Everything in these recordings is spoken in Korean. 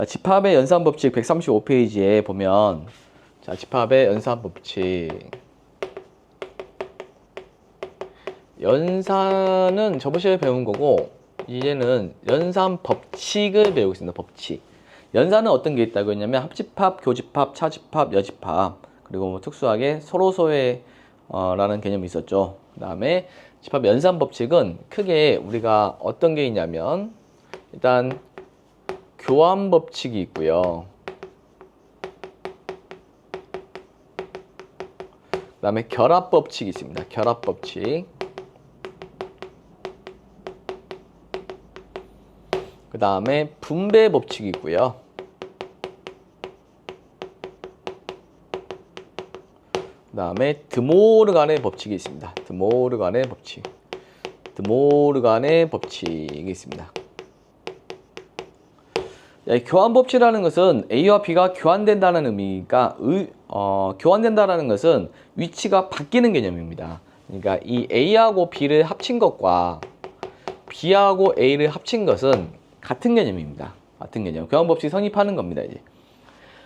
집합의 연산 법칙 135페이지에 보면 자, 집합의 연산 법칙. 연산은 저번 시간에 배운 거고 이제는 연산 법칙을 배우고 있습니다. 법칙. 연산은 어떤 게 있다고 했냐면 합집합, 교집합, 차집합, 여집합, 그리고 뭐 특수하게 서로소외 라는 개념이 있었죠. 그 다음에 집합 연산 법칙은 크게 우리가 어떤 게 있냐면 일단 교환 법칙이 있고요. 그 다음에 결합 법칙이 있습니다. 결합 법칙. 그 다음에 분배 법칙이 있고요. 그 다음에 드모르간의 법칙이 있습니다. 드모르간의 법칙. 드모르간의 법칙이 있습니다. 교환 법칙이라는 것은 A와 B가 교환된다는 의미가 교환된다는 것은 위치가 바뀌는 개념입니다. 그러니까 이 A하고 B를 합친 것과 B하고 A를 합친 것은 같은 개념입니다. 같은 개념. 교환 법칙이 성립하는 겁니다. 이제.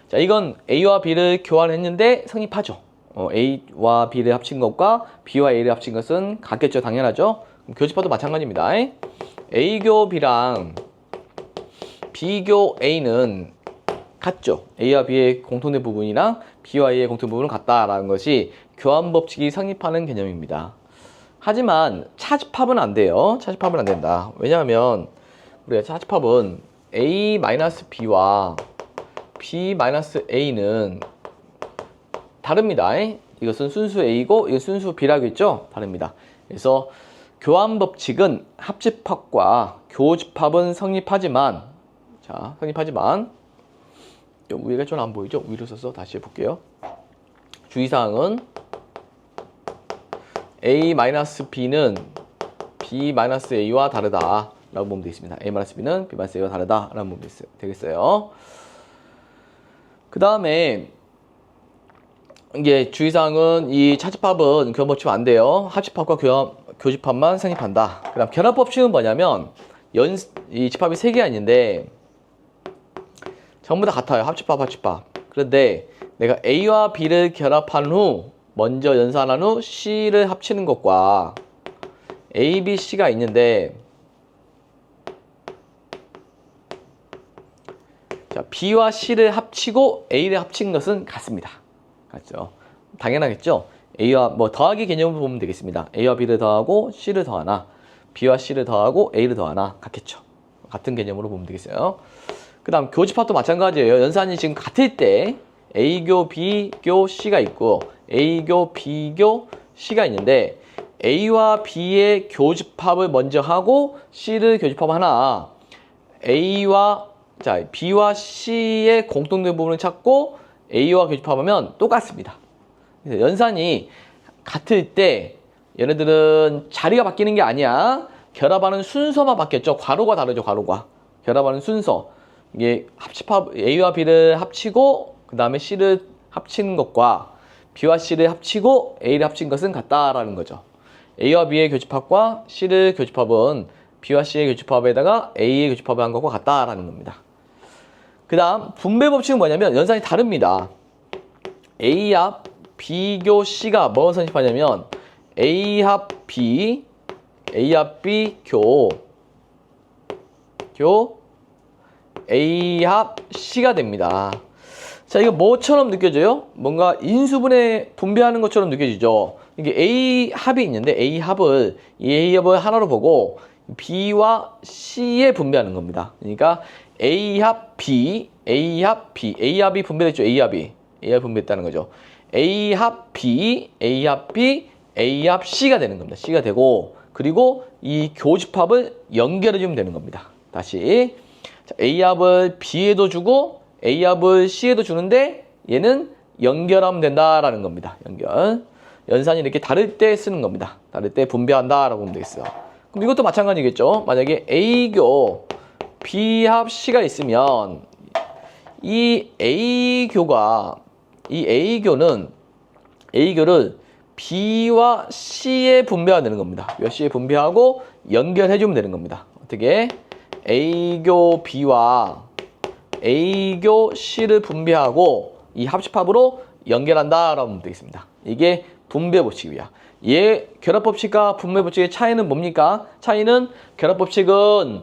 자, 이건 A와 B를 교환했는데 성립하죠. A와 B를 합친 것과 B와 A를 합친 것은 같겠죠. 당연하죠. 교집합도 마찬가지입니다. A교 B랑 B교 A는 같죠. A와 B의 공통된 부분이랑 B와 A의 공통된 부분은 같다라는 것이 교환 법칙이 성립하는 개념입니다. 하지만 차집합은 안 돼요. 차집합은 안 된다. 왜냐하면 우리가 차집합은 A-B와 B-A는 다릅니다. 이것은 순수 A고 이건 순수 B라고 했죠. 다릅니다. 그래서 교환 법칙은 합집합과 교집합은 성립하지만 위가 좀 안 보이죠? 위로 써서 다시 해볼게요. 주의사항은 A-B는 B-A와 다르다 라고 보면 되겠습니다. A-B는 B-A와 다르다 라고 보면 되겠어요. 그 다음에 이게 주의사항은 이 차집합은 교환 법칙은 안 돼요. 합집합과 교집합만 성립한다. 그 다음 결합 법칙은 뭐냐면 이 집합이 3개가 있는데 전부 다 같아요. 합집합. 그런데 내가 A와 B를 결합한 후 먼저 연산한 후 C를 합치는 것과 A, B, C가 있는데 자, B와 C를 합치고 A를 합친 것은 같습니다. 같죠? 당연하겠죠? A와 더하기 개념으로 보면 되겠습니다. A와 B를 더하고 C를 더하나 B와 C를 더하고 A를 더하나 같겠죠? 같은 개념으로 보면 되겠어요. 그 다음 교집합도 마찬가지예요. 연산이 지금 같을 때 A교, B교, C가 있고 A교, B교, C가 있는데 A와 B의 교집합을 먼저 하고 C를 교집합하나 B와 C의 공통된 부분을 찾고 A와 교집합하면 똑같습니다. 그래서 연산이 같을 때 얘네들은 자리가 바뀌는 게 아니야. 결합하는 순서만 바뀌었죠. 괄호가 다르죠. 괄호가. 결합하는 순서. 이게 합집합 A와 B를 합치고 그 다음에 C를 합치는 것과 B와 C를 합치고 A를 합친 것은 같다라는 거죠. A와 B의 교집합과 C를 교집합은 B와 C의 교집합에다가 A의 교집합을 한 것과 같다라는 겁니다. 그 다음 분배 법칙은 뭐냐면 연산이 다릅니다. A 합 B교 C가 뭐 성립하냐면 A 합 B 교 A 합 C가 됩니다. 자, 이거 뭐처럼 느껴져요? 뭔가 인수분해 분배하는 것처럼 느껴지죠? 이게 A 합이 있는데 A 합을 하나로 보고 B와 C에 분배하는 겁니다. 그러니까 A 합 B, A 합이 분배됐죠? A 합이 분배했다는 거죠. A 합 B, A 합 C가 되는 겁니다. C가 되고 그리고 이 교집합을 연결해주면 되는 겁니다. 다시 자, A합을 B에도 주고 A합을 C에도 주는데 얘는 연결하면 된다라는 겁니다. 연산이 이렇게 다를 때 쓰는 겁니다. 다를 때 분배한다라고 보면 되겠어요. 그럼 이것도 마찬가지겠죠. 만약에 A교 B합 C가 있으면 이 A교를 B와 C에 분배하면 되는 겁니다. B와 C에 분배하고 연결해주면 되는 겁니다. 어떻게? A교 B와 A교 C를 분배하고 이 합집합으로 연결한다라고 하면 되겠습니다. 이게 분배 법칙이야. 얘 결합 법칙과 분배 법칙의 차이는 뭡니까? 차이는 결합 법칙은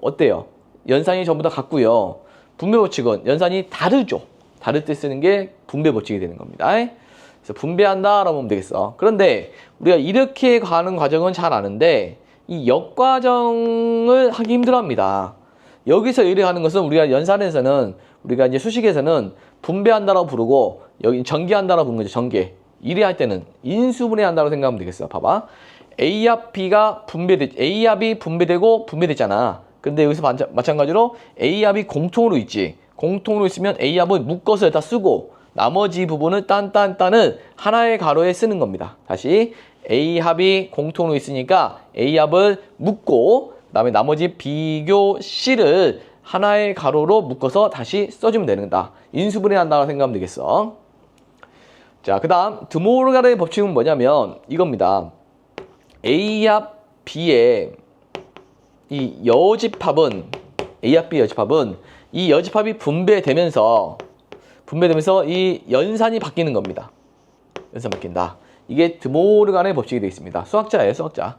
어때요? 연산이 전부 다 같고요. 분배 법칙은 연산이 다르죠. 다를 때 쓰는 게 분배 법칙이 되는 겁니다. 그래서 분배한다라고 하면 되겠어. 그런데 우리가 이렇게 가는 과정은 잘 아는데 이 역과정을 하기 힘들어합니다. 여기서 이렇게 하는 것은 우리가 연산에서는 우리가 이제 수식에서는 분배한다라고 부르고 여기 전개한다라고 부르는 거죠. 전개. 이래 할 때는 인수분해한다고 생각하면 되겠어요. 봐봐. A합 B가 A합이 분배되고 분배됐잖아. 근데 여기서 마찬가지로 A합이 공통으로 있지. 공통으로 있으면 A합을 묶어서 여기다 쓰고 나머지 부분을 딴딴딴을 하나의 가로에 쓰는 겁니다. 다시 A합이 공통으로 있으니까 A합을 묶고 그다음에 나머지 B교 C를 하나의 가로로 묶어서 다시 써주면 되는 거다. 인수분해한다고 생각하면 되겠어. 자, 그 다음 드모르간의 법칙은 뭐냐면 이겁니다. A합 B의 이 여집합은 A합 B 여집합은 이 여집합이 분배되면서 이 연산이 바뀌는 겁니다. 연산 바뀐다. 이게 드모르간의 법칙이 되어 있습니다. 수학자예요, 수학자.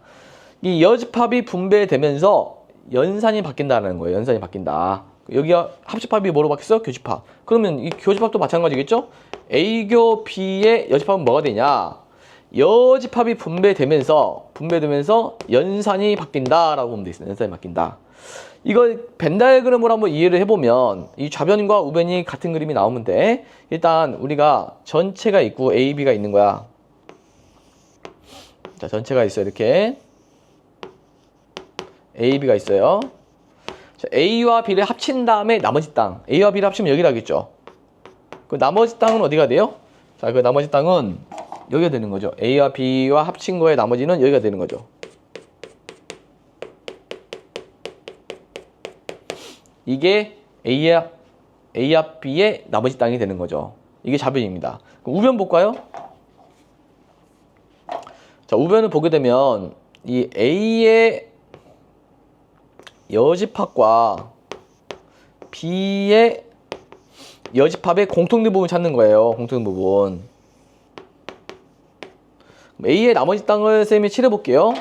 이 여집합이 분배되면서 연산이 바뀐다는 거예요. 연산이 바뀐다. 여기가 합집합이 뭐로 바뀌었어? 교집합. 그러면 이 교집합도 마찬가지겠죠? A교 B의 여집합은 뭐가 되냐? 여집합이 분배되면서 연산이 바뀐다라고 보면 되겠습니다. 연산이 바뀐다. 이걸 벤 다이어그램으로 한번 이해를 해보면 이 좌변과 우변이 같은 그림이 나오면 돼. 일단 우리가 전체가 있고 A, B가 있는 거야. 자, 전체가 있어요. 이렇게 A, B가 있어요. 자, A와 B를 합친 다음에 나머지 땅. A와 B를 합치면 여기라겠죠. 그 나머지 땅은 어디가 돼요? 자, 그 나머지 땅은 여기가 되는 거죠. A와 B와 합친 거에 나머지는 여기가 되는 거죠. 이게 A와 B의 나머지 땅이 되는 거죠. 이게 좌변입니다. 그럼 우변 볼까요? 자, 우변을 보게 되면 이 A의 여집합과 B의 여집합의 공통된 부분 찾는 거예요. 공통된 부분. A의 나머지 땅을 쌤이 칠해볼게요.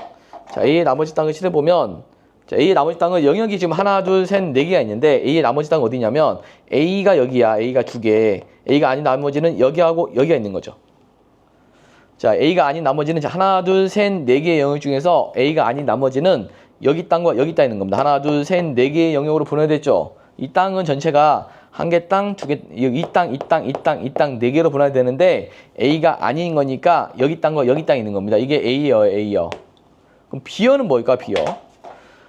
자, A의 나머지 땅을 칠해보면 자, A의 나머지 땅은 영역이 지금 하나, 둘, 셋, 네 개가 있는데 A의 나머지 땅은 어디냐면 A가 여기야. A가 두 개. A가 아닌 나머지는 여기하고 여기가 있는 거죠. 자, A가 아닌 나머지는 하나, 둘, 셋, 네 개의 영역 중에서 A가 아닌 나머지는 여기 땅과 여기 땅 있는 겁니다. 하나, 둘, 셋, 네 개의 영역으로 분할됐죠. 이 땅은 전체가 한 개 땅, 두 개, 이 땅, 이 땅, 이 땅, 이 땅, 네 개로 분할되는데 A가 아닌 거니까 여기 땅과 여기 땅 있는 겁니다. 이게 A여, A여. 그럼 B여는 뭘까, B여?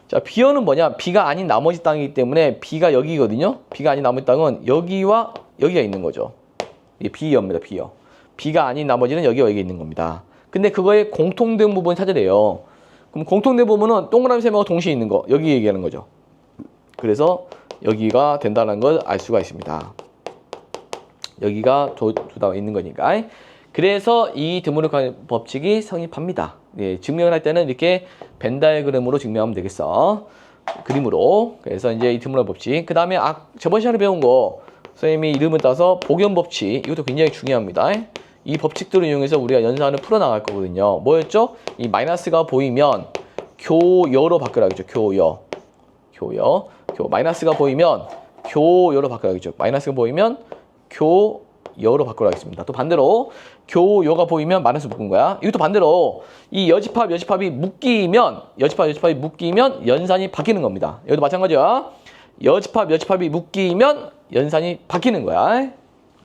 자, B여는 뭐냐? B가 아닌 나머지 땅이기 때문에 B가 여기거든요. B가 아닌 나머지 땅은 여기와 여기가 있는 거죠. 이게 B여입니다, B여. B가 아닌 나머지는 여기와 여기 있는 겁니다. 근데 그거의 공통된 부분 찾으래요. 그럼 공통된 부분은 동그라미 셈하고 동시에 있는 거, 여기 얘기하는 거죠. 그래서 여기가 된다는 걸 알 수가 있습니다. 여기가 둘 다 있는 거니까. 그래서 이 드모르간 법칙이 성립합니다. 예, 증명을 할 때는 이렇게 벤 다이어그램으로 증명하면 되겠어. 그림으로. 그래서 이제 이 드모르간 법칙. 그 다음에 저번 시간에 배운 거 선생님이 이름을 따서 복연 법칙. 이것도 굉장히 중요합니다. 이 법칙들을 이용해서 우리가 연산을 풀어나갈 거거든요. 뭐였죠? 이 마이너스가 보이면 교여로 바꾸라겠죠. 교여. 마이너스가 보이면 교여로 바꾸라겠죠. 마이너스가 보이면 교여로 바꾸라겠습니다. 또 반대로 교여가 보이면 마이너스 묶은 거야. 이것도 반대로 이 여집합이 묶이면 여집합이 묶이면 연산이 바뀌는 겁니다. 여기도 마찬가지야. 여집합이 묶이면 연산이 바뀌는 거야.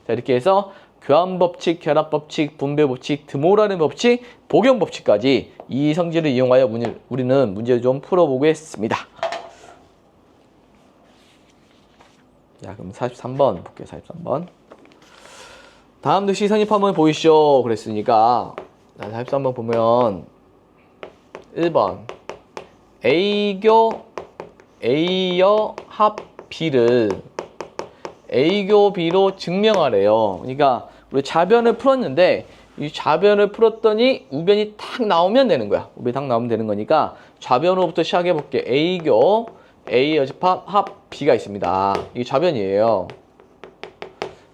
자, 이렇게 해서 교환법칙, 결합법칙, 분배법칙, 드모르간 법칙, 복연법칙까지 이 성질을 이용하여 우리는 문제를 좀 풀어보겠습니다. 자, 그럼 43번 볼게요. 43번. 다음 득식 성립하면 보이시죠? 그랬으니까 43번 보면 1번 A교 A여 합 B를 A교 B로 증명하래요. 그러니까 우리 좌변을 풀었는데 이 좌변을 풀었더니 우변이 탁 나오면 되는 거야. 우변이 탁 나오면 되는 거니까 좌변으로부터 시작해 볼게. A교 A 여집합 합 B가 있습니다. 이게 좌변이에요.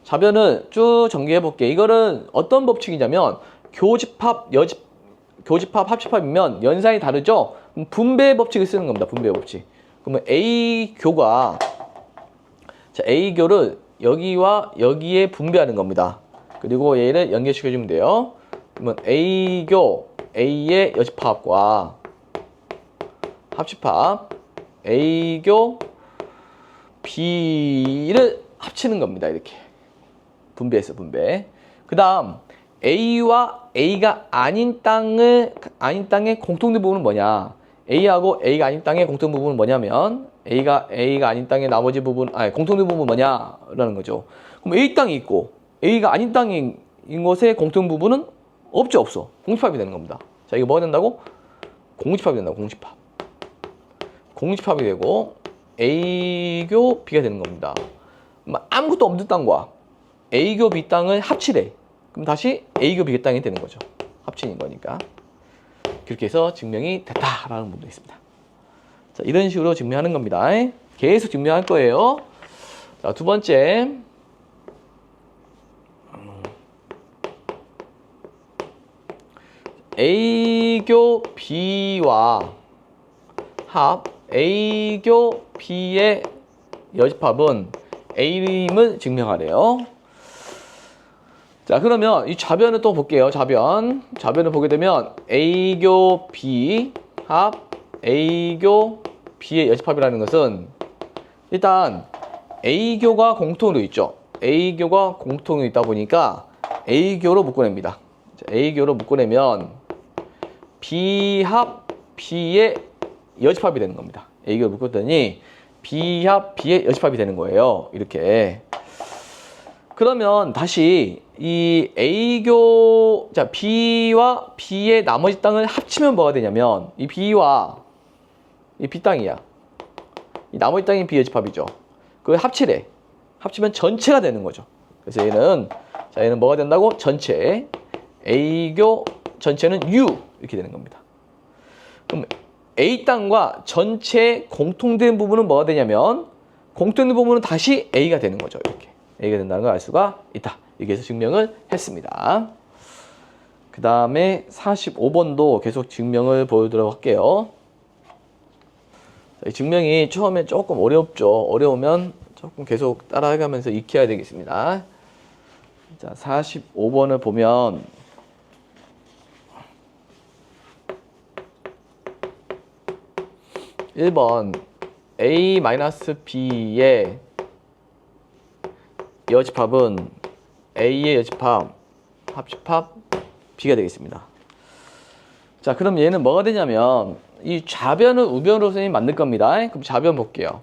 좌변은 쭉 전개해 볼게. 이거는 어떤 법칙이냐면 교집합, 교집합, 합집합이면 연산이 다르죠? 그럼 분배 법칙을 쓰는 겁니다. 분배 법칙. 그러면 A교가 자, A교를 여기와 여기에 분배하는 겁니다. 그리고 얘를 연결시켜주면 돼요. 그러면 A교, A의 여집합과 합집합, A교, B를 합치는 겁니다. 이렇게. 분배했어, 분배. 그 다음, A와 A가 아닌 땅의 공통된 부분은 뭐냐? A하고 A가 아닌 땅의 공통 부분은 뭐냐면 A가 아닌 땅의 나머지 부분, 공통된 부분은 뭐냐라는 거죠. 그럼 A 땅이 있고 A가 아닌 땅인 것의 공통 부분은 없어. 공집합이 되는 겁니다. 자, 이거 뭐가 된다고? 공집합이 된다고, 공집합. 공집합이 되고 A교 B가 되는 겁니다. 아무것도 없는 땅과 A교 B 땅을 합치래. 그럼 다시 A교 B 땅이 되는 거죠. 합치는 거니까. 그렇게 해서 증명이 됐다라는 부분도 있습니다. 자, 이런 식으로 증명하는 겁니다. 계속 증명할 거예요. 자, 두 번째. A교 B와 합 A교 B의 여집합은 A임을 증명하래요. 자, 그러면 이 좌변을 또 볼게요. 좌변을 보게 되면 A교 B 합 A교 B의 여집합이라는 것은 일단 A교가 공통으로 있죠. A교가 공통으로 있다 보니까 A교로 묶어냅니다. 자, A교로 묶어내면 B 합 B의 여집합이 되는 겁니다. A교로 묶었더니 B 합 B의 여집합이 되는 거예요. 이렇게. 그러면 다시 이 A교, 자, B와 B의 나머지 땅을 합치면 뭐가 되냐면 이 B와 이 B 땅이야. 이 나머지 땅이 B 여집합이죠. 그걸 합치래. 합치면 전체가 되는 거죠. 그래서 얘는 뭐가 된다고? 전체. A교 전체는 U 이렇게 되는 겁니다. 그럼 A 땅과 전체 공통된 부분은 뭐가 되냐면 공통된 부분은 다시 A가 되는 거죠. 이렇게. A가 된다는 걸 알 수가 있다. 이렇게 해서 증명을 했습니다. 그 다음에 45번도 계속 증명을 보여드리도록 할게요. 자, 이 증명이 처음에 조금 어렵죠. 어려우면 조금 계속 따라가면서 익혀야 되겠습니다. 자, 45번을 보면 1번 A-B의 여집합은 A의 여집합, 합집합 B가 되겠습니다. 자, 그럼 얘는 뭐가 되냐면 이 좌변을 우변으로 선생님이 만들 겁니다. 그럼 좌변 볼게요.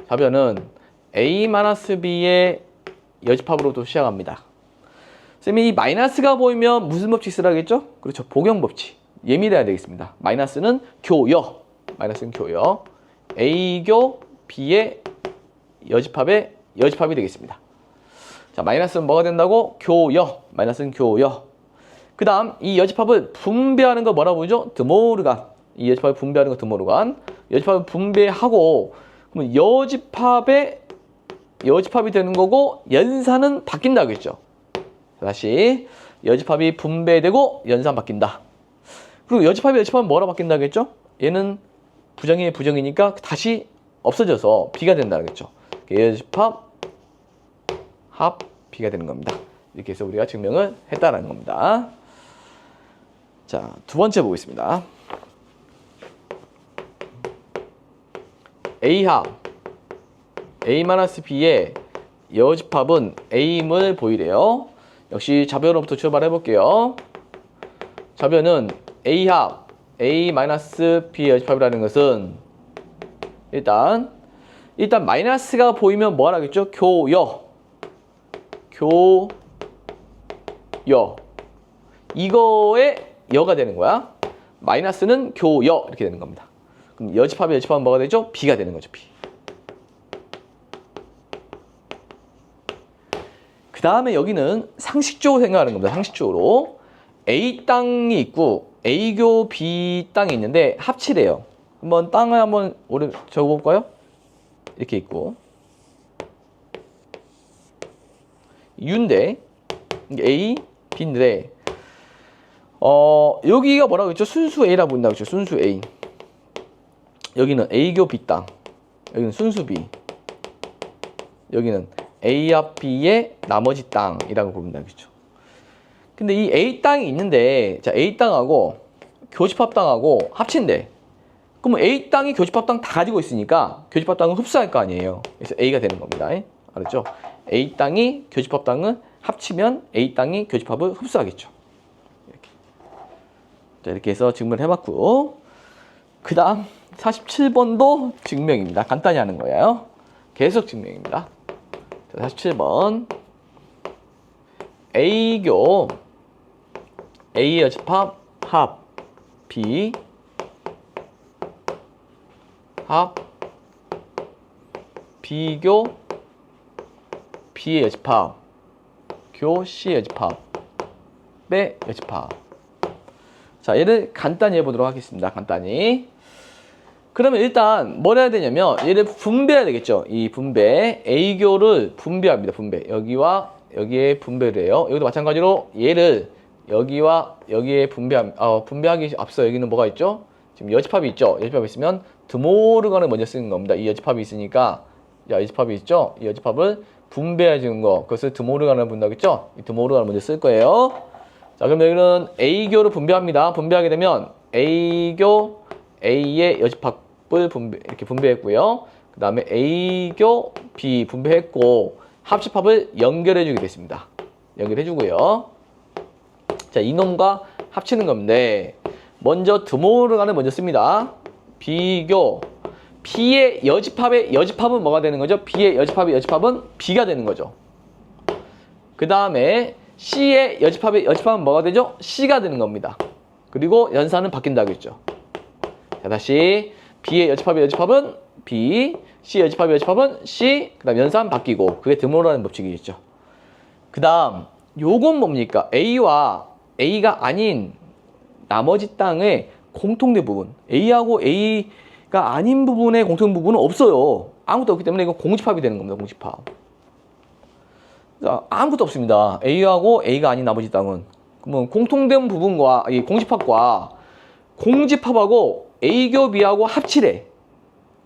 좌변은 A-B의 여집합으로도 시작합니다. 선생님이 이 마이너스가 보이면 무슨 법칙 쓰라겠죠? 그렇죠. 복용 법칙. 예밀해야 되겠습니다. 마이너스는 교여. A교 B의 여집합이 되겠습니다. 자, 마이너스는 뭐가 된다고? 교여. 마이너스는 교여. 그 다음 이 여집합을 분배하는 거 뭐라고 부르죠? 드모르간. 이 여집합을 분배하는 거 드모르간. 여집합을 분배하고 그러면 여집합이 되는 거고 연산은 바뀐다겠죠. 다시 여집합이 분배되고 연산 바뀐다. 그리고 여집합은 뭐라 바뀐다겠죠? 얘는 부정이니까 다시 없어져서 B가 된다겠죠. 여집합 합 B가 되는 겁니다. 이렇게 해서 우리가 증명을 했다는 겁니다. 자, 두 번째 보겠습니다. A합 A-B의 여집합은 A임을 보이래요. 역시 좌변으로부터 출발해 볼게요. 좌변은 A합 A-B의 여집합이라는 것은 일단 마이너스가 보이면 뭐 하겠죠? 교여. 이거의 여가 되는 거야. 마이너스는 교여 이렇게 되는 겁니다. 그럼 여집합은 뭐가 되죠? B가 되는 거죠. B. 그 다음에 여기는 상식적으로 생각하는 겁니다. 상식적으로 A 땅이 있고 A교 B 땅이 있는데 합치래요. 한번 땅을 한번 오래 적어볼까요? 이렇게 있고 U인데 A, B인데 여기가 뭐라고 했죠? 순수 A라고 본다고 했죠. 순수 A. 여기는 A교 B 땅. 여기는 순수 B. 여기는 A 앞 B의 나머지 땅이라고 본다고 했죠. 근데 이 A 땅이 있는데, 자, A 땅하고 교집합 땅하고 합친대. 그러면 A 땅이 교집합 땅 다 가지고 있으니까 교집합 땅은 흡수할 거 아니에요. 그래서 A가 되는 겁니다. 알았죠? A 땅이 교집합 땅을 합치면 A 땅이 교집합을 흡수하겠죠. 이렇게. 자, 이렇게 해서 증명을 해봤고, 그 다음 47번도 증명입니다. 간단히 하는 거예요. 계속 증명입니다. 자, 47번. A교 A의 여집합 합 B 합 B교 B의 여집합 교 C의 여집합의 여집합. 자, 얘를 간단히 해보도록 하겠습니다. 간단히. 그러면 일단 뭘 해야 되냐면 얘를 분배해야 되겠죠. 이 분배 A교를 분배합니다. 분배. 여기와 여기에 분배를 해요. 여기도 마찬가지로 얘를 여기와 여기에 분배하기 앞서 여기는 뭐가 있죠? 지금 여집합이 있죠. 여집합이 있으면 드모르간을 먼저 쓰는 겁니다. 이 여집합이 있으니까 여집합이 있죠. 이 여집합을 분배해 주는 거, 그것을 드모르간을 본다고 했죠. 이 드모르간을 먼저 쓸 거예요. 자, 그럼 여기는 A교를 분배합니다. 분배하게 되면 A교 A의 여집합을 이렇게 분배했고요. 그 다음에 A교 B 분배했고 합집합을 연결해 주게 됐습니다. 연결해 주고요. 자, 이놈과 합치는 건데 먼저 드모르간을 먼저 씁니다. B교 B의 여집합은 뭐가 되는 거죠? B의 여집합은 B가 되는 거죠. 그 다음에 C의 여집합은 뭐가 되죠? C가 되는 겁니다. 그리고 연산은 바뀐다고 했죠. 자, 다시 B의 여집합은 B, C 여집합은 C, 그 다음 연산 바뀌고 그게 드모르간 법칙이겠죠. 그 다음 요건 뭡니까? A와 A가 아닌 나머지 땅의 공통된 부분, A하고 A가 아닌 부분의 공통 부분은 없어요. 아무것도 없기 때문에 이건 공집합이 되는 겁니다. 공집합. 자, 아무것도 없습니다. A하고 A가 아닌 나머지 땅은. 그러면 공통된 부분과 이 공집합과 공집합하고 A교 B하고 합치래.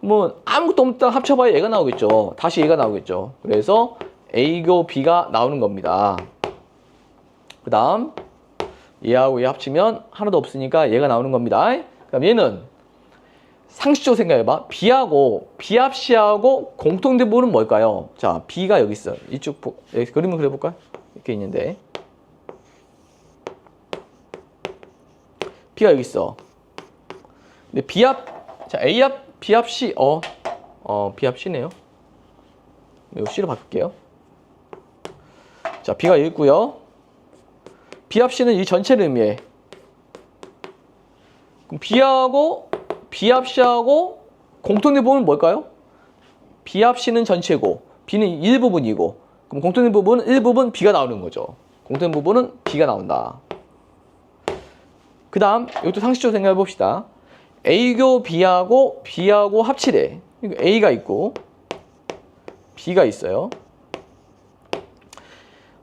뭐 아무것도 없다 합쳐봐야 얘가 나오겠죠. 다시 얘가 나오겠죠. 그래서 A교 B가 나오는 겁니다. 그 다음 얘하고 얘 합치면 하나도 없으니까 얘가 나오는 겁니다. 그럼 얘는 상식적으로 생각해봐. B 합 C하고 공통된 부분은 뭘까요? 자, B가 여기 있어. 이쪽 여기 그림을 그려볼까요? 이렇게 있는데 B가 여기 있어. 근데 자, A 합 B 합 C B 합 C네요. 이거 C로 바꿀게요. 자, B가 여기 있고요. B 합 C는 이 전체를 의미해. 그럼 B 합 C하고 공통된 부분은 뭘까요? B 합 C는 전체고 B는 일부분이고 그럼 공통된 부분은 일부분 B가 나오는 거죠. 공통된 부분은 B가 나온다. 그 다음 이것도 상식적으로 생각해 봅시다. A교 B하고 합치래. A가 있고 B가 있어요.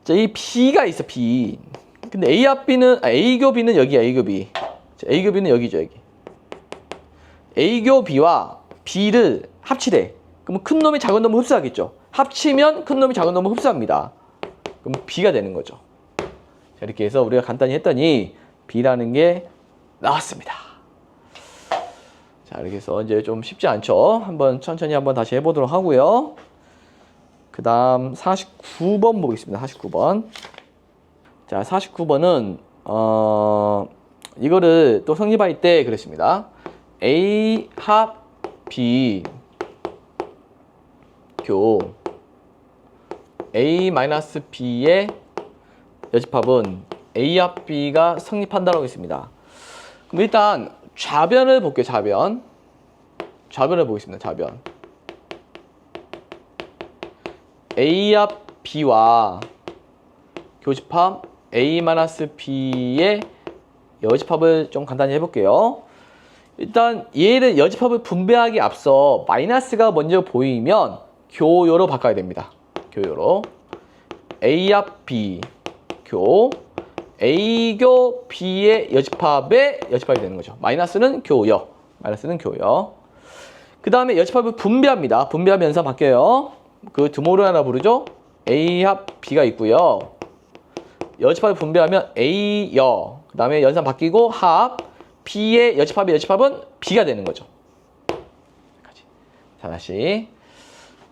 자, 이 B가 있어. B. 근데 A교 B는 여기야. A교 B. 자, A교 B는 여기죠. 여기. A교 B와 B를 합치래. 그럼 큰 놈이 작은 놈을 흡수하겠죠. 합치면 큰 놈이 작은 놈을 흡수합니다. 그럼 B가 되는 거죠. 자, 이렇게 해서 우리가 간단히 했더니 B라는 게 나왔습니다. 자, 이렇게 해서 이제 좀 쉽지 않죠. 천천히 한번 다시 해보도록 하고요. 그 다음 49번 보겠습니다. 49번. 자, 49번은 이거를 또 성립할 때 그랬습니다. A 합 B 교 A 마이너스 B의 여집합은 A 합 B가 성립한다라고 했습니다. 그럼 일단 좌변을 볼게요. 좌변을 보겠습니다. 좌변. A 합 B와 교집합 A 마이너스 B의 여집합을 좀 간단히 해볼게요. 일단 얘를 여집합을 분배하기 앞서 마이너스가 먼저 보이면 교요로 바꿔야 됩니다. 교요로. A 합 B 교 A교 B의 여집합이 되는 거죠. 마이너스는 교여. 마이너스는 교여. 그 다음에 여집합을 분배합니다. 분배하면서 바뀌어요. 그 드모를 하나 부르죠. A 합 B가 있고요. 여집합을 분배하면 A여. 그 다음에 연산 바뀌고 합 B의 여집합은 B가 되는 거죠. 자, 다시.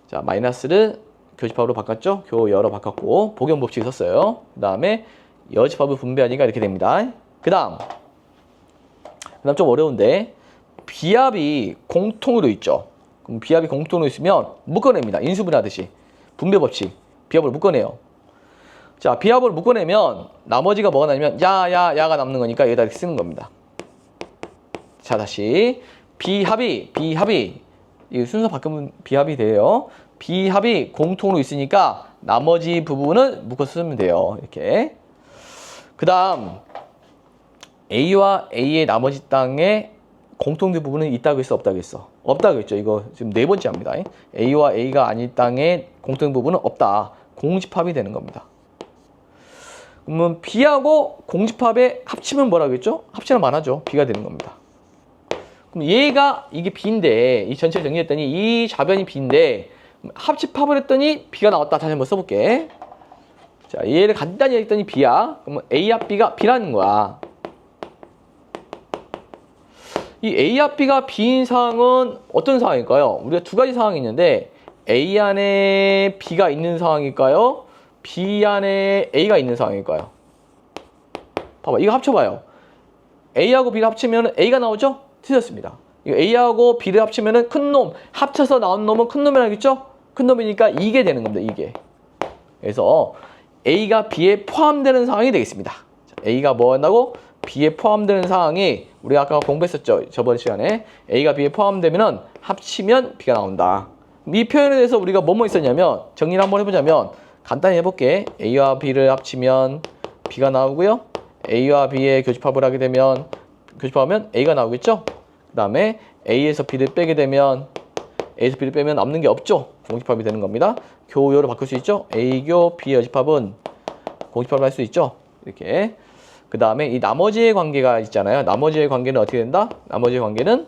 자, 마이너스를 교집합으로 바꿨죠. 교여로 바꿨고 복용 법칙 썼어요. 그 다음에 여집합을 분배하니까 이렇게 됩니다. 그 다음 좀 어려운데 비합이 공통으로 있죠. 그럼 비합이 공통으로 있으면 묶어냅니다. 인수분해하듯이 분배 법칙 비합을 묶어내요. 자, 비합을 묶어내면 나머지가 뭐가 나냐면 야가 남는 거니까 여기다 이렇게 쓰는 겁니다. 자, 다시 비합이 이 순서 바꾸면 비합이 돼요. 비합이 공통으로 있으니까 나머지 부분을 묶어서 쓰면 돼요. 이렇게. 그 다음 A와 A의 나머지 땅에 공통된 부분은 있다고 했어, 없다고 했어? 없다고 했죠. 이거 지금 네 번째 합니다. A와 A가 아닌 땅에 공통된 부분은 없다. 공집합이 되는 겁니다. 그러면 B하고 공집합에 합치면 뭐라고 했죠? 합치면 많아져. B가 되는 겁니다. 그럼 얘가 이게 B인데 이 전체를 정리했더니 이 좌변이 B인데 합집합을 했더니 B가 나왔다. 다시 한번 써볼게. 자, 얘를 간단히 했더니 B야. 그러면 A 합 B가 B라는 거야. 이 A 합 B가 B인 상황은 어떤 상황일까요? 우리가 두 가지 상황이 있는데 A 안에 B가 있는 상황일까요? B 안에 A가 있는 상황일까요? 봐봐, 이거 합쳐봐요. A하고 B를 합치면 A가 나오죠? 틀렸습니다. 이거 A하고 B를 합치면 큰 놈, 합쳐서 나온 놈은 큰 놈이라겠죠? 큰 놈이니까 이게 되는 겁니다. 이게. 그래서 A가 B에 포함되는 상황이 되겠습니다. 자, A가 뭐 한다고? B에 포함되는 상황이 우리가 아까 공부했었죠. 저번 시간에 A가 B에 포함되면 합치면 B가 나온다. 이 표현에 대해서 우리가 뭐뭐 있었냐면 정리를 한번 해보자면 간단히 해볼게. A와 B를 합치면 B가 나오고요. A와 B의 교집합을 하게 되면 교집합하면 A가 나오겠죠. 그 다음에 A에서 B를 빼게 되면 A에서 B를 빼면 남는 게 없죠. 공집합이 되는 겁니다. 교요로 바꿀 수 있죠. A교 B 여집합은 공집합을 할 수 있죠. 이렇게. 그 다음에 이 나머지의 관계가 있잖아요. 나머지의 관계는 어떻게 된다? 나머지의 관계는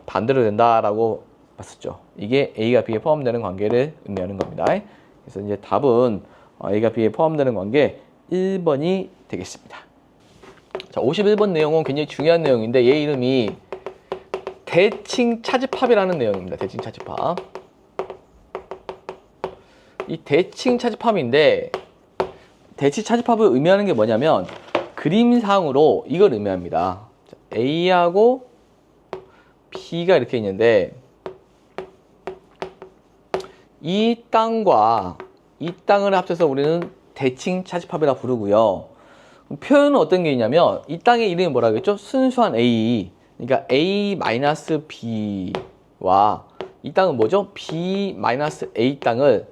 반대로 된다라고 봤었죠. 이게 A가 B에 포함되는 관계를 의미하는 겁니다. 그래서 이제 답은 A가 B에 포함되는 관계 1번이 되겠습니다. 자, 51번 내용은 굉장히 중요한 내용인데 얘 이름이 대칭 차집합이라는 내용입니다. 대칭 차집합. 이 대칭 차집합인데 대칭 차집합을 의미하는 게 뭐냐면 그림상으로 이걸 의미합니다. A하고 B가 이렇게 있는데 이 땅과 이 땅을 합쳐서 우리는 대칭 차집합이라 부르고요. 표현은 어떤 게 있냐면 이 땅의 이름이 뭐라고 했죠? 순수한 A. 그러니까 A-B와 이 땅은 뭐죠? B-A 땅을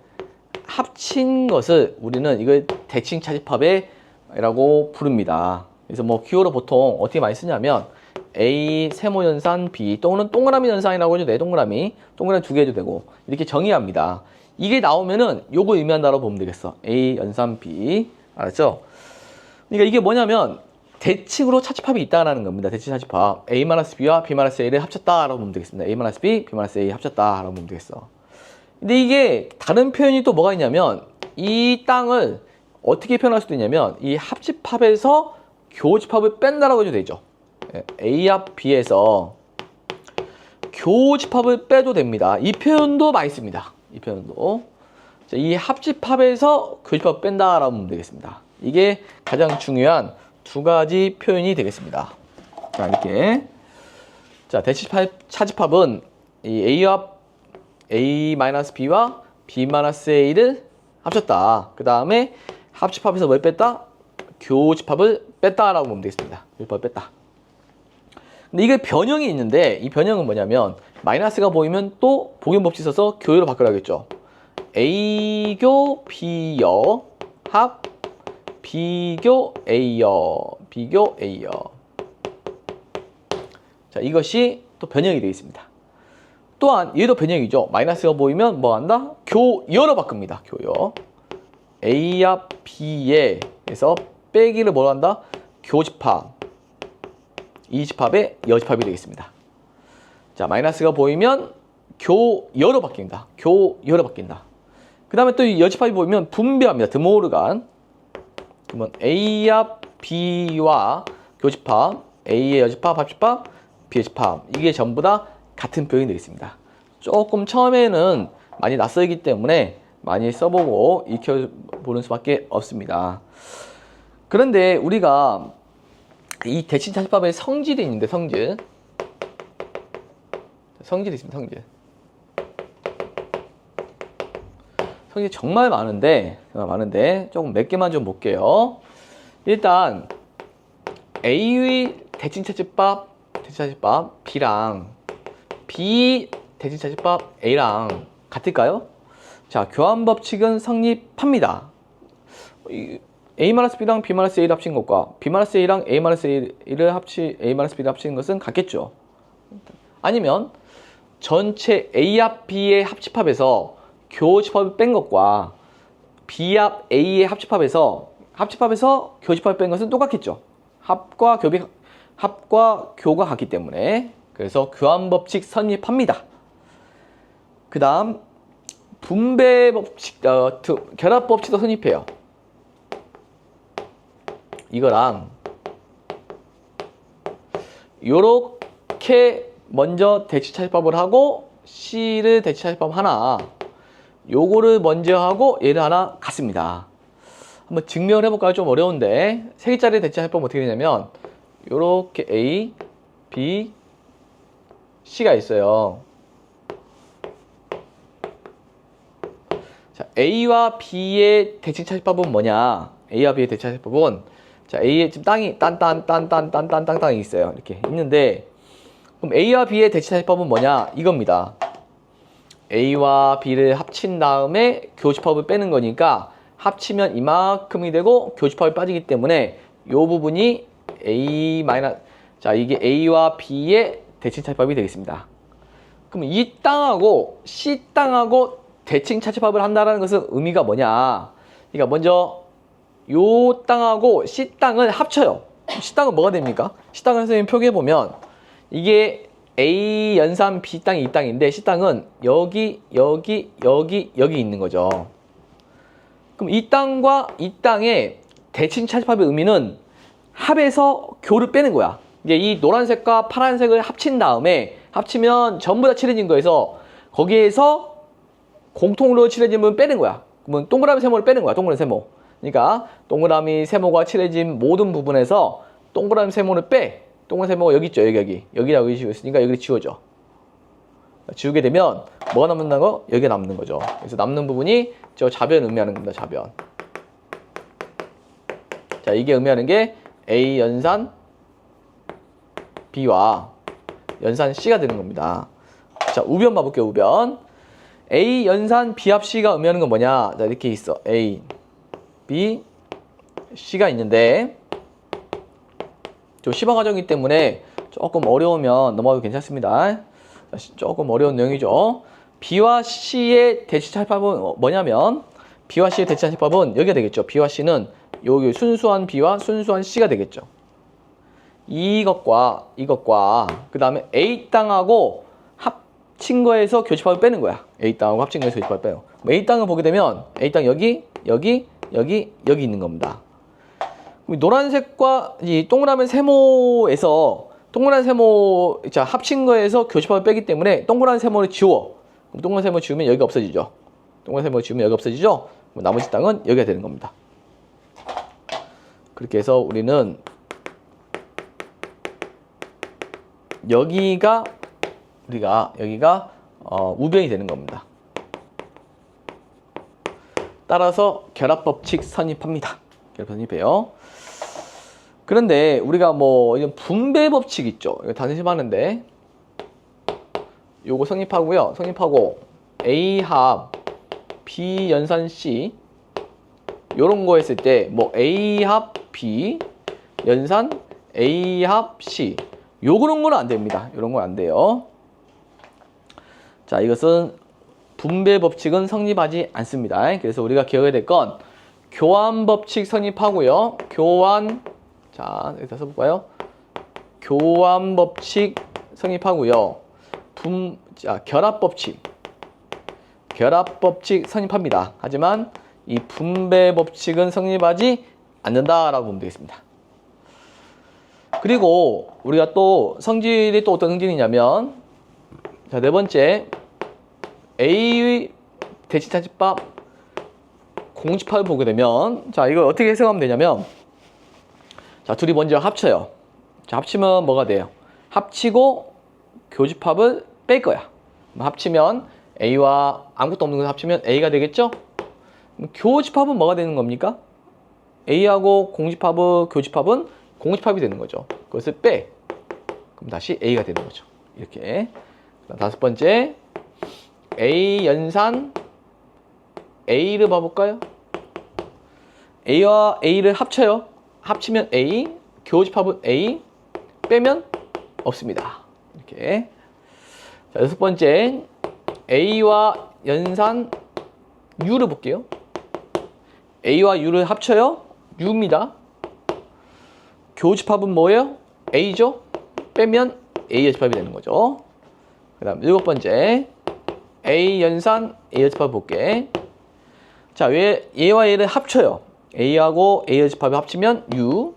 합친 것을 우리는 이걸 대칭 차집합이라고 부릅니다. 그래서 뭐 기호로 보통 어떻게 많이 쓰냐면 A 세모 연산 B 또는 동그라미 연산이라고 해도 돼. 동그라미 두 개 해도 되고 이렇게 정의합니다. 이게 나오면은 요거 의미한다고 보면 되겠어. A 연산 B. 알았죠? 그러니까 이게 뭐냐면 대칭으로 차집합이 있다라는 겁니다. 대칭 차집합. A-B와 B-A를 합쳤다라고 보면 되겠습니다. A-B, B-A 합쳤다라고 보면 되겠어. 근데 이게 다른 표현이 또 뭐가 있냐면 이 땅을 어떻게 표현할 수도 있냐면 이 합집합에서 교집합을 뺀다라고 해도 되죠. A 합 B에서 교집합을 빼도 됩니다. 이 표현도 많이 씁니다. 이 표현도. 자, 이 합집합에서 교집합을 뺀다라고 보면 되겠습니다. 이게 가장 중요한 두 가지 표현이 되겠습니다. 자, 이렇게. 자, 대칭 차집합은 이 A와 A-B와 B-A를 합쳤다. 그 다음에 합집합에서 뭘 뺐다? 교집합을 뺐다라고 보면 되겠습니다. 교집합을 뺐다. 근데 이게 변형이 있는데 이 변형은 뭐냐면 마이너스가 보이면 또 복용법칙 써서 교요로 바꾸라겠죠. A교 B여 합 B교 A여 B교 A여. 자, 이것이 또 변형이 되어 있습니다. 또한 얘도 변형이죠. 마이너스가 보이면 뭐 한다? 교여로 바꿉니다. 교여. A합 B에서 빼기를 뭐로 한다? 교집합. 이 집합의 여집합이 되겠습니다. 자, 마이너스가 보이면 교여로 바뀝니다. 교여로 바뀐다. 그 다음에 또 이 여집합이 보이면 분배합니다. 드모르간. 그러면 A합 B와 교집합, A의 여집합, 합집합, B의 집합. 이게 전부 다 같은 표현이 되겠습니다. 조금 처음에는 많이 낯설기 때문에 많이 써보고 익혀보는 수밖에 없습니다. 그런데 우리가 이 대칭차집합의 성질이 있는데 성질이 있습니다. 성질이 정말 많은데 조금 몇 개만 좀 볼게요. 일단 A의 대칭차집합 B랑 B 대칭차집합 A랑 같을까요? 자, 교환 법칙은 성립합니다. A-B랑 B-A를 합친 것과 B-A랑 A-A를 A-B를 합치는 것은 같겠죠. 아니면 전체 A합 B의 합집합에서 교집합을 뺀 것과 B합 A의 합집합에서 교집합을 뺀 것은 똑같겠죠. 합과 교가 같기 때문에. 그래서 교환 법칙 성립합니다. 그 다음 분배 법칙, 결합 법칙도 성립해요. 이거랑 요렇게 먼저 대칭차집합을 하고 C를 대칭차집합 하나, 요거를 먼저 하고 얘를 하나 같습니다. 한번 증명을 해볼까요? 좀 어려운데 세 개짜리 대칭차집합은 어떻게 되냐면 요렇게 A, B, C가 있어요. 자, A와 B의 대칭차집합은 뭐냐? A와 B의 대칭차집합은 자, A에 지금 땅이 땅이 있어요. 이렇게 있는데 그럼 A와 B의 대칭차집합은 뭐냐? 이겁니다. A와 B를 합친 다음에 교집합을 빼는 거니까 합치면 이만큼이 되고 교집합이 빠지기 때문에 요 부분이 자, 이게 A와 B의 대칭차집합이 되겠습니다. 그럼 이 땅하고 C 땅하고 대칭차집합을 한다는 것은 의미가 뭐냐? 그러니까 먼저 요 땅하고 C 땅을 합쳐요. C 땅은 뭐가 됩니까? C 땅을 선생님 표기해보면 이게 A 연산 B 땅이 이 땅인데 C 땅은 여기 있는 거죠. 그럼 이 땅과 이 땅의 대칭차집합의 의미는 합에서 교를 빼는 거야. 이제 이 노란색과 파란색을 합친 다음에 합치면 전부 다 칠해진 거에서 거기에서 공통으로 칠해진 부분 빼는 거야. 그러면 동그라미 세모를 빼는 거야. 동그라미 세모. 그러니까 동그라미 세모가 칠해진 모든 부분에서 동그라미 세모를 빼. 동그라미 세모가 여기 있죠. 여기라고 지웠으니까 여기를 지워줘. 지우게 되면 뭐가 남는다고? 여기가 남는 거죠. 그래서 남는 부분이 저 좌변을 의미하는 겁니다. 좌변. 자, 이게 의미하는 게 A 연산 B와 연산 C가 되는 겁니다. 자, 우변 봐볼게요. 우변. A 연산 B 합 C가 의미하는 건 뭐냐? 자, 이렇게 있어. A, B, C가 있는데 좀 시범 과정이기 때문에 조금 어려우면 넘어가도 괜찮습니다. 조금 어려운 내용이죠. B와 C의 대칭차집합은 뭐냐면 B와 C의 대칭차집합은 여기가 되겠죠. B와 C는 여기 순수한 B와 순수한 C가 되겠죠. 이것과 그 다음에 A 땅하고 합친 거에서 교집합을 빼는 거야. A 땅하고 합친 거에서 교집합을 빼요. A 땅을 보게 되면 A 땅 여기 있는 겁니다. 노란색과 이 동그라미 세모에서 자, 합친 거에서 교집합을 빼기 때문에 동그라미 세모를 지워. 그럼 동그라미 세모 지우면 여기가 없어지죠. 나머지 땅은 여기가 되는 겁니다. 그렇게 해서 우리는 여기가 우변이 되는 겁니다. 따라서 결합법칙 성립합니다. 결합법칙이에요. 그런데 우리가 이건 분배법칙 있죠. 이거 단순히 하는데 요거 성립하고 A 합 B 연산 C 요런 거 했을 때 A 합 B 연산 A 합 C 요런 거는 안 됩니다. 요런 건 안 돼요. 자, 이것은 분배 법칙은 성립하지 않습니다. 그래서 우리가 기억해야 될 건 교환 법칙 성립하고요. 교환, 자, 여기다 써볼까요? 교환 법칙 성립하고요. 결합 법칙 성립합니다. 하지만 이 분배 법칙은 성립하지 않는다라고 보면 되겠습니다. 그리고 우리가 또 성질이 또 어떤 성질이냐면, 자, 네 번째, A 대칭차집합 공집합을 보게 되면, 자, 이걸 어떻게 해석하면 되냐면, 자, 둘이 먼저 합쳐요. 자, 합치면 뭐가 돼요? 합치고 교집합을 뺄 거야. 합치면 A와 아무것도 없는 거 합치면 A가 되겠죠? 교집합은 뭐가 되는 겁니까? A하고 교집합은 공집합이 되는 거죠. 그것을 빼. 그럼 다시 A가 되는 거죠. 이렇게. 다섯 번째, A 연산 A를 봐볼까요? A와 A를 합쳐요. 합치면 A, 교집합은 A, 빼면 없습니다. 이렇게. 자, 여섯 번째, A와 연산 U를 볼게요. A와 U를 합쳐요. U입니다. 교집합은 뭐예요? A죠? 빼면 A의 집합이 되는 거죠. 그 다음 일곱 번째, A 연산 A의 집합 볼게. 자, 왜 얘와 얘를 합쳐요? A하고 A의 집합을 합치면 U.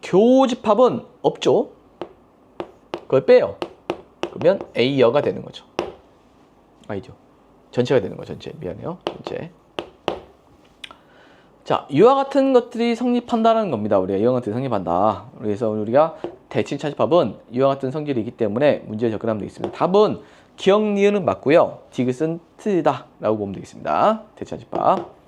교집합은 없죠? 그걸 빼요. 그러면 A여가 되는 거죠. 아니죠. 전체가 되는 거죠. 전체. 미안해요. 전체. 자, 이와 같은 것들이 성립한다는 겁니다. 우리가 이와 같은 성립한다. 그래서 우리가 대칭차집합은 이와 같은 성질이 있기 때문에 문제에 접근하면 되겠습니다. 답은 기억, 니은은 맞고요. 디귿은 틀리다 라고 보면 되겠습니다. 대칭차집합.